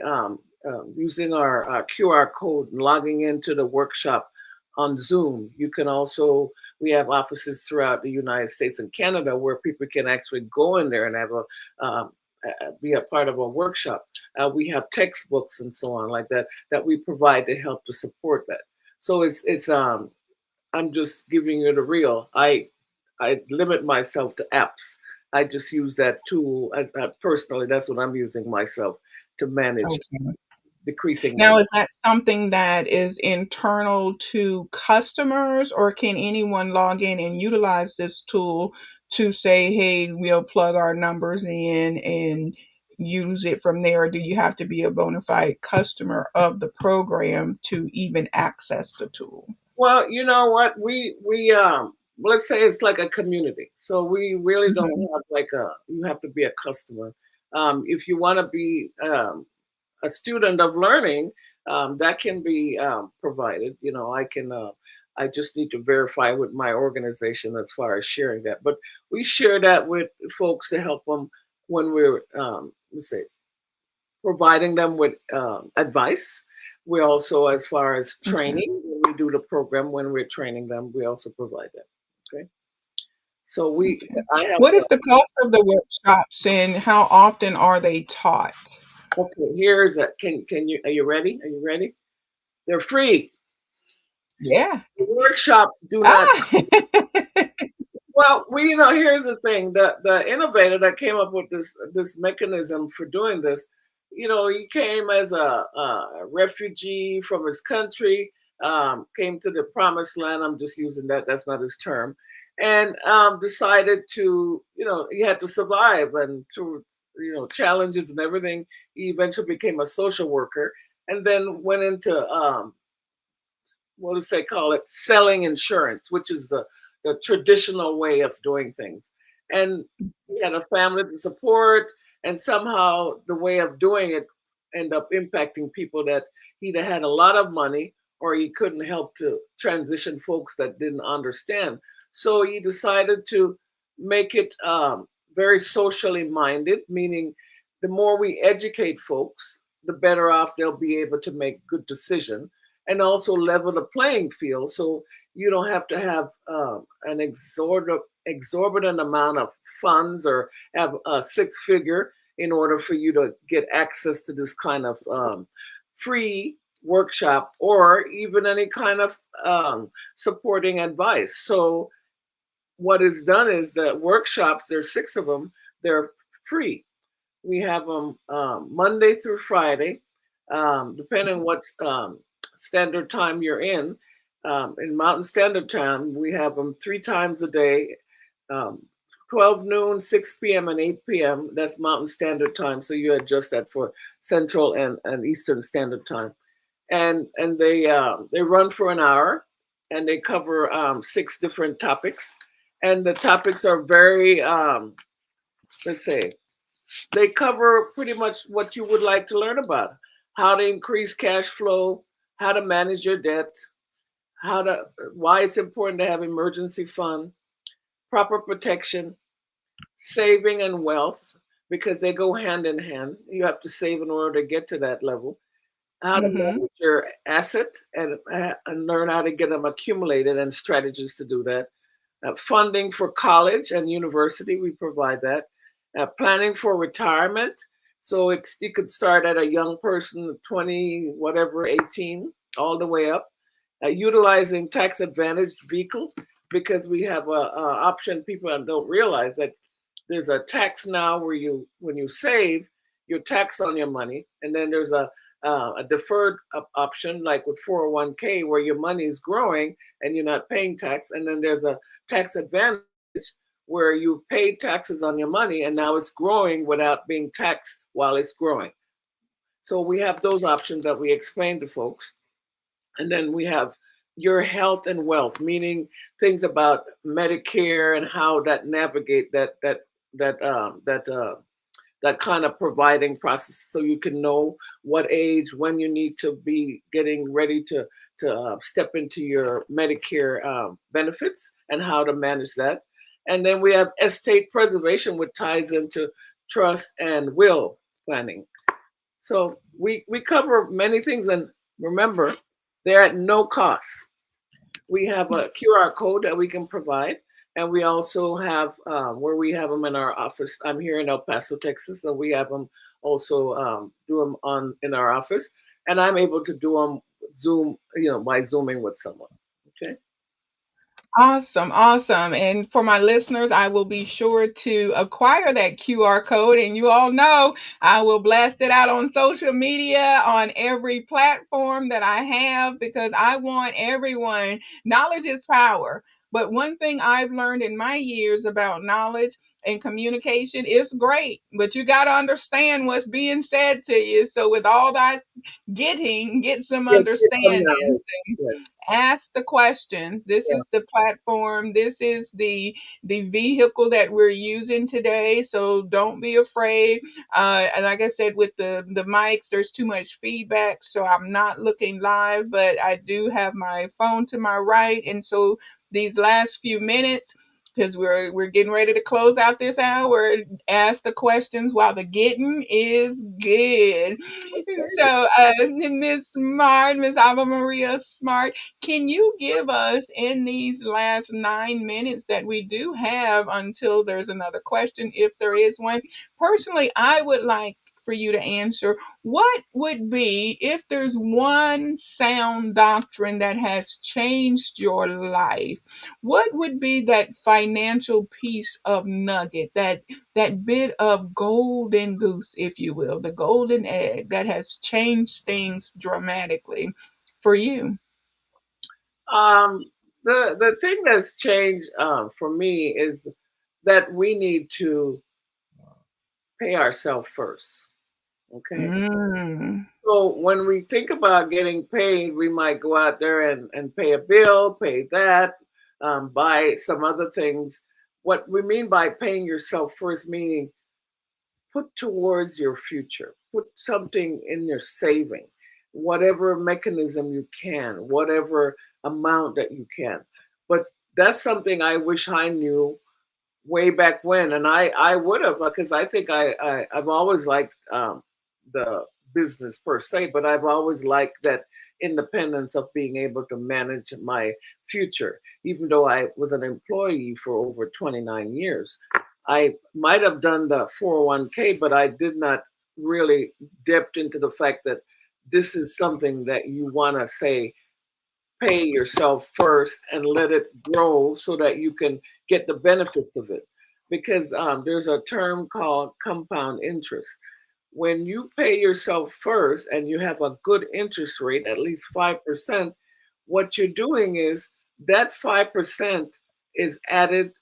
using our QR code and logging into the workshop on Zoom. You can also we have offices throughout the United States and Canada where people can actually go in there and have be a part of a workshop. We have textbooks and so on like that that we provide to help to support that. So it's I'm just giving you the real. I limit myself to apps. I just use that tool personally. That's what I'm using myself to manage Okay. decreasing my. Now, is that something that is internal to customers, or can anyone log in and utilize this tool to say, hey, we'll plug our numbers in and use it from there? Or do you have to be a bona fide customer of the program to even access the tool? Well, you know what? Let's say it's like a community. So we really don't Mhm. have like you have to be a customer. If you want to be a student of learning, that can be provided. You know, I just need to verify with my organization as far as sharing that. But we share that with folks to help them when we're, let's say, providing them with advice. We also, as far as Okay. training, when we do the program, when we're training them, we also provide that. Okay. So Okay. I have, What is the cost of the workshops and how often are they taught? okay, can you, are you ready? Are you ready? They're free. Yeah. The workshops do not. Ah. Well, here's the thing: the innovator that came up with this mechanism for doing this, he came as a refugee from his country, came to the promised land. I'm just using that; that's not his term, and decided to, he had to survive and to, challenges and everything. He eventually became a social worker, and then went into what do they call it, selling insurance, which is the traditional way of doing things. And he had a family to support, and somehow the way of doing it ended up impacting people that either had a lot of money or he couldn't help to transition folks that didn't understand. So he decided to make it very socially minded, meaning the more we educate folks, the better off they'll be able to make good decisions, and also level the playing field, so you don't have to have an exorbitant amount of funds or have a six figure in order for you to get access to this kind of free workshop or even any kind of supporting advice. So what is done is that workshops, there's six of them, they're free. We have them Monday through Friday, depending on what standard time you're in. In Mountain Standard Time, we have them three times a day, um, 12 noon, 6 p.m., and 8 p.m. That's Mountain Standard Time. So you adjust that for Central and Eastern Standard Time. And they run for an hour, and they cover six different topics. And the topics are very, let's say, they cover pretty much what you would like to learn about: how to increase cash flow, how to manage your debt, how to why it's important to have emergency fund, proper protection, saving and wealth, because they go hand in hand. You have to save in order to get to that level. How to Mhm. manage your asset and learn how to get them accumulated and strategies to do that. Funding for college and university, we provide that. Planning for retirement. So you could start at a young person, 20, whatever, 18, all the way up. Utilizing tax advantage vehicle, because we have a option. People don't realize that there's a tax now where when you save, you're taxed on your money, and then there's a deferred option like with 401k where your money is growing and you're not paying tax, and then there's a tax advantage where you pay taxes on your money and now it's growing without being taxed while it's growing. So we have those options that we explain to folks. And then we have your health and wealth, meaning things about Medicare and how that navigate that kind of providing process, so you can know what age, when you need to be getting ready to step into your Medicare benefits and how to manage that. And then we have estate preservation, which ties into trust and will planning. So we cover many things, and remember, they're at no cost. We have a QR code that we can provide, and we also have where we have them in our office. I'm here in El Paso, Texas, so we have them also do them on in our office, and I'm able to do them Zoom, by Zooming with someone. Okay. Awesome, awesome. And for my listeners, I will be sure to acquire that QR code. And you all know I will blast it out on social media, on every platform that I have, because I want everyone. Knowledge is power. But one thing I've learned in my years about knowledge and communication is great, but you got to understand what's being said to you. So with all that get some Yes, get some understanding. knowledge. Yes. Ask the questions. This Yeah. is the platform. This is the vehicle that we're using today. So don't be afraid. And like I said, with the mics, there's too much feedback, so I'm not looking live, but I do have my phone to my right, and so these last few minutes, because we're getting ready to close out this hour, ask the questions while the getting is good. So, Miss Smart, Miss AveMaria Smart, can you give us in these last 9 minutes that we do have until there's another question, if there is one? Personally, I would like for you to answer what would be, if there's one sound doctrine that has changed your life, what would be that financial piece of nugget, that bit of golden goose, if you will, the golden egg that has changed things dramatically for you? Um, the thing that's changed for me is that we need to pay ourselves first. Okay. Mm. So when we think about getting paid, we might go out there and pay a bill, pay that, buy some other things. What we mean by paying yourself first, meaning put towards your future, put something in your saving, whatever mechanism you can, whatever amount that you can. But that's something I wish I knew way back when, and I would have, because I think I've always liked the business per se, but I've always liked that independence of being able to manage my future. Even though I was an employee for over 29 years, I might have done the 401k, but I did not really dip into the fact that this is something that you want to say pay yourself first and let it grow so that you can get the benefits of it. Because there's a term called compound interest. When you pay yourself first and you have a good interest rate, at least 5%, what you're doing is that 5% is added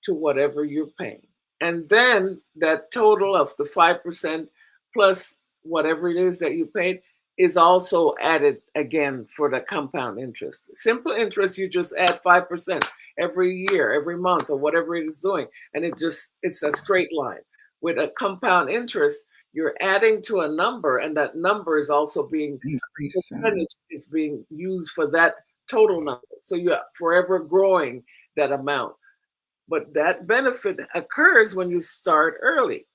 to whatever you're paying. And then that total of the 5% plus whatever it is that you paid is also added again for the compound interest. Simple interest, you just add 5% every year, every month, or whatever it is doing. And it's a straight line. With a compound interest, you're adding to a number, and that number is also being Increasing. percentage is being used for that total number. So you're forever growing that amount. But that benefit occurs when you start early.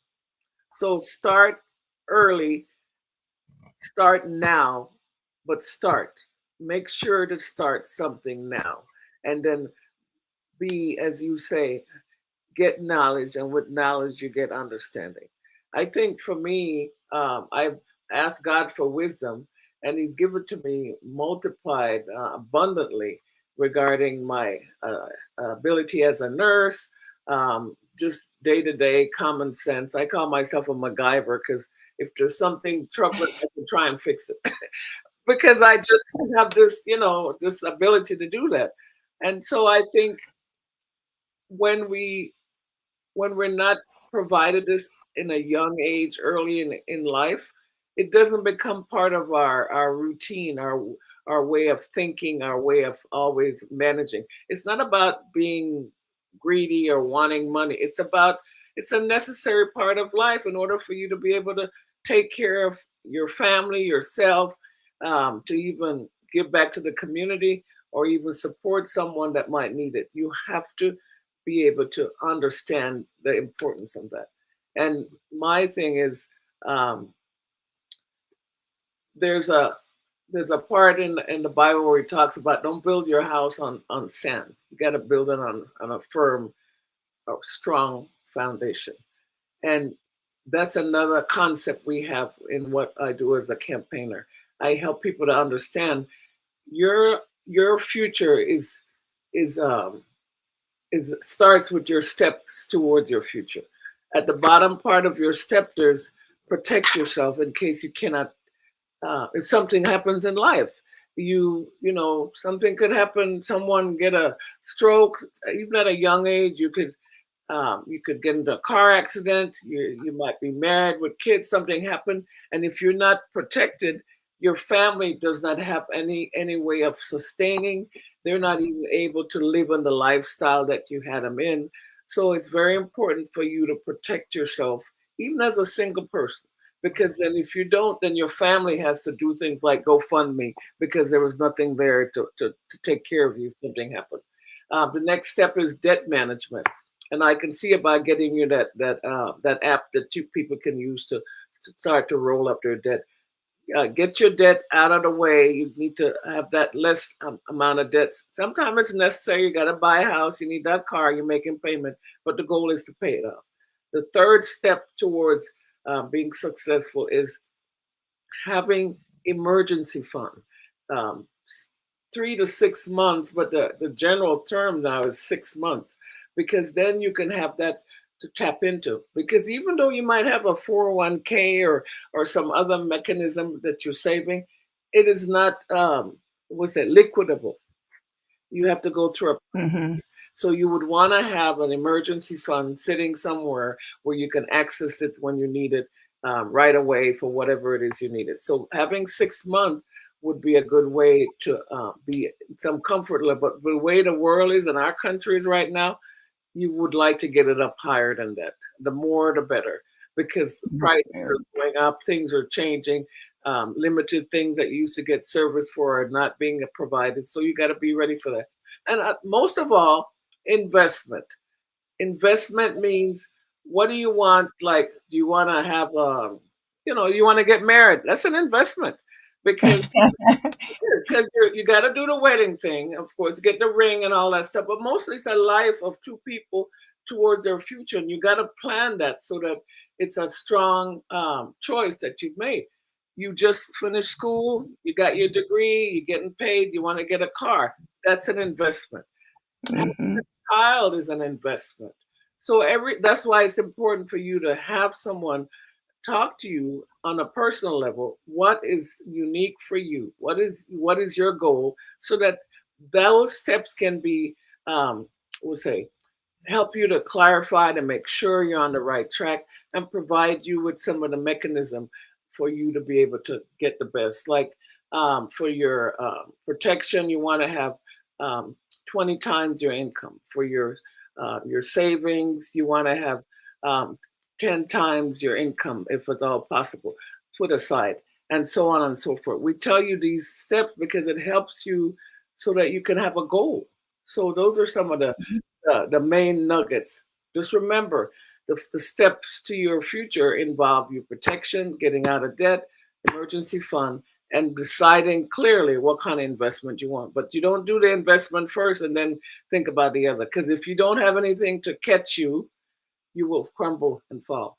So start early, start now, but start. Make sure to start something now. And then be, as you say, get knowledge. And with knowledge, you get understanding. I think for me, I've asked God for wisdom, and He's given to me multiplied abundantly regarding my ability as a nurse, just day to day common sense. I call myself a MacGyver because if there's something troubling, I can try and fix it because I just have this, this ability to do that. And so I think when we when we're not provided this in a young age, early in life, it doesn't become part of our routine, our way of thinking, our way of always managing. It's not about being greedy or wanting money. It's a necessary part of life in order for you to be able to take care of your family, yourself, to even give back to the community or even support someone that might need it. You have to be able to understand the importance of that. And my thing is, um, there's a there's a part in the Bible where he talks about don't build your house on sand. You got to build it on a firm, a strong foundation. And that's another concept we have in what I do as a campaigner. I help people to understand your future is is starts with your steps towards your future. At the bottom part of your step, there's protect yourself in case you cannot. If something happens in life, something could happen. Someone get a stroke, even at a young age. You could You could get into a car accident. You might be married with kids. Something happened, and if you're not protected, your family does not have any way of sustaining. They're not even able to live in the lifestyle that you had them in. So it's very important for you to protect yourself, even as a single person. Because then, if you don't, then your family has to do things like GoFundMe because there was nothing there to take care of you if something happened. The next step is debt management, and I can see it by getting you that app that two people can use to start to roll up their debt. Get your debt out of the way. You need to have that less amount of debts. Sometimes it's necessary. You got to buy a house. You need that car. You're making payment, but the goal is to pay it off. The third step towards being successful is having emergency fund. Um, 3 to 6 months, but the general term now is 6 months, because then you can have that to tap into. Because even though you might have a 401k or some other mechanism that you're saving, it is not what's it liquidable. You have to go through a Mm-hmm. process. So you would want to have an emergency fund sitting somewhere where you can access it when you need it right away for whatever it is you need it. So having 6 months would be a good way to be some comfort level. But the way the world is in our countries right now, you would like to get it up higher than that. The more, the better, because prices are going up, things are changing. Limited things that you used to get service for are not being provided. So you got to be ready for that. And most of all, investment. Investment means, what do you want? Like, do you want to have, you want to get married? That's an investment, because because you got to do the wedding thing, of course, get the ring and all that stuff. But mostly it's a life of two people towards their future, and you got to plan that so that it's a strong choice that you've made. You just finished school, you got your degree, you're getting paid, you want to get a car. That's an investment. Having Mm-hmm. a child is an investment. So that's why it's important for you to have someone talk to you on a personal level. What is unique for you? What is your goal, so that those steps can be, we'll say, help you to clarify, to make sure you're on the right track, and provide you with some of the mechanism for you to be able to get the best. Like, for your protection, you want to have um, 20 times your income. For your savings, you want to have um, 10 times your income, if it's all possible, put aside, and so on and so forth. We tell you these steps because it helps you so that you can have a goal. So those are some of the main nuggets. Just remember, the steps to your future involve your protection, getting out of debt, emergency fund, and deciding clearly what kind of investment you want. But you don't do the investment first and then think about the other. Because if you don't have anything to catch you, you will crumble and fall.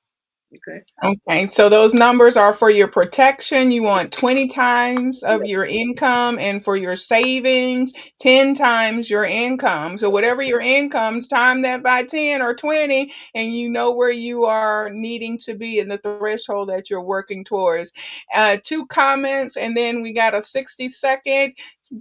Okay. Okay, so those numbers are for your protection. You want 20 times of your income, and for your savings, 10 times your income. So whatever your incomes, time that by 10 or 20, and you know where you are needing to be in the threshold that you're working towards. Two comments, and then we got a 60-second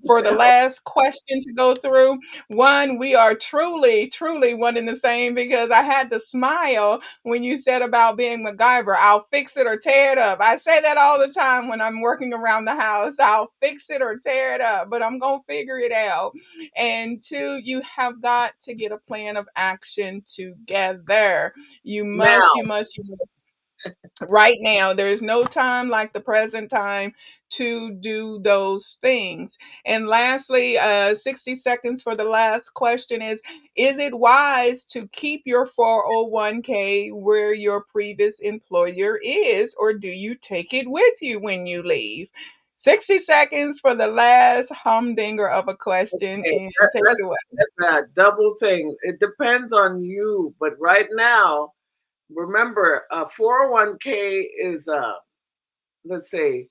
for the last question to go through. One, we are truly, truly one and the same, because I had to smile when you said about being MacGyver. I'll fix it or tear it up. I say that all the time when I'm working around the house. I'll fix it or tear it up, but I'm going to figure it out. And two, you have got to get a plan of action together. You must, Now, you must, you must. Right now, there's no time like the present time to do those things. And lastly, 60 seconds for the last question is it wise to keep your 401k where your previous employer is, or do you take it with you when you leave? 60 seconds for the last humdinger of a question, okay, and take it away. that's a double thing. It depends on you, but right now, remember, 401k is, let's say,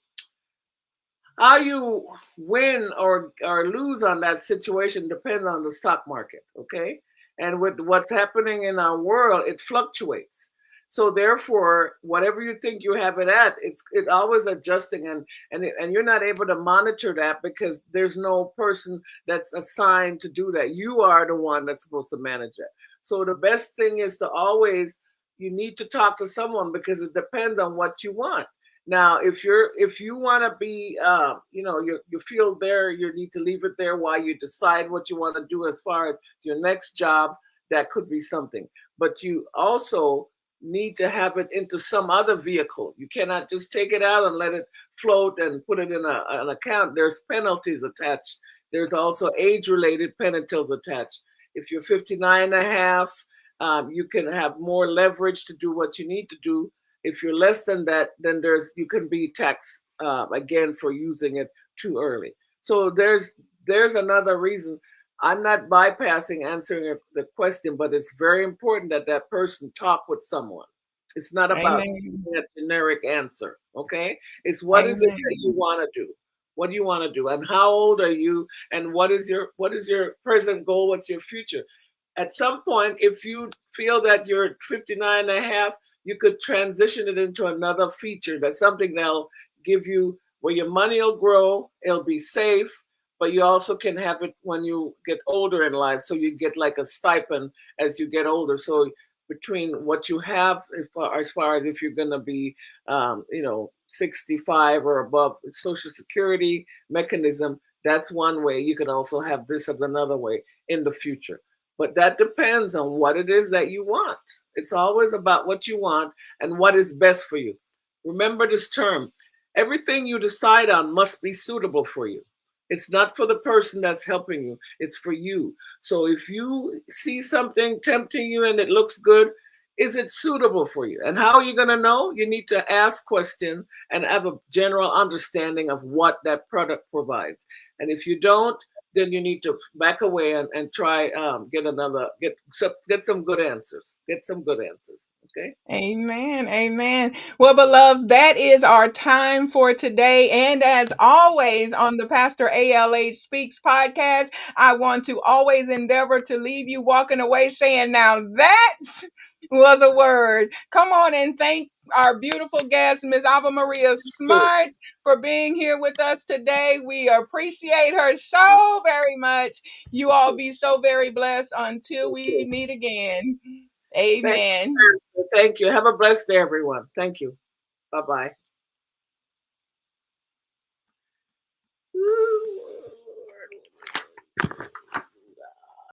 how you win or lose on that situation depends on the stock market, okay? And with what's happening in our world, it fluctuates. So therefore, whatever you think you have it at, it's always adjusting, and you're not able to monitor that because there's no person that's assigned to do that. You are the one that's supposed to manage it. So the best thing is to always, you need to talk to someone because it depends on what you want. Now, if you want to be, you feel there, you need to leave it there while you decide what you want to do as far as your next job. That could be something, but you also need to have it into some other vehicle. You cannot just take it out and let it float and put it in an account. There's penalties attached. There's also age-related penalties attached. If you're 59 and a half, you can have more leverage to do what you need to do. If you're less than that, then you can be taxed again for using it too early. So there's another reason. I'm not bypassing answering the question, but it's very important that that person talk with someone. It's not about a generic answer, okay? It's what is it that you want to do? What do you want to do? And how old are you? And what is your present goal? What's your future? At some point, if you feel that you're 59 and a half, you could transition it into another feature. That's something that'll give you where your money will grow, it'll be safe, but you also can have it when you get older in life. So you get like a stipend as you get older. So between what you have, as far as if you're going to be, 65 or above, Social Security mechanism, that's one way. You could also have this as another way in the future. But that depends on what it is that you want. It's always about what you want and what is best for you. Remember this term: everything you decide on must be suitable for you. It's not for the person that's helping you, it's for you. So if you see something tempting you and it looks good, is it suitable for you? And how are you going to know? You need to ask questions and have a general understanding of what that product provides. And if you don't, then you need to back away and try get some good answers. Get some good answers. Okay. Amen. Amen. Well, beloveds, that is our time for today. And as always on the Pastor ALH Speaks podcast, I want to always endeavor to leave you walking away saying, now that was a word. Come on and thank our beautiful guest, Miss AveMaria Smart, for being here with us today. We appreciate her so very much. You all be so very blessed until we meet again. Amen. Thank you. Have a blessed day, everyone. Thank you. Bye-bye.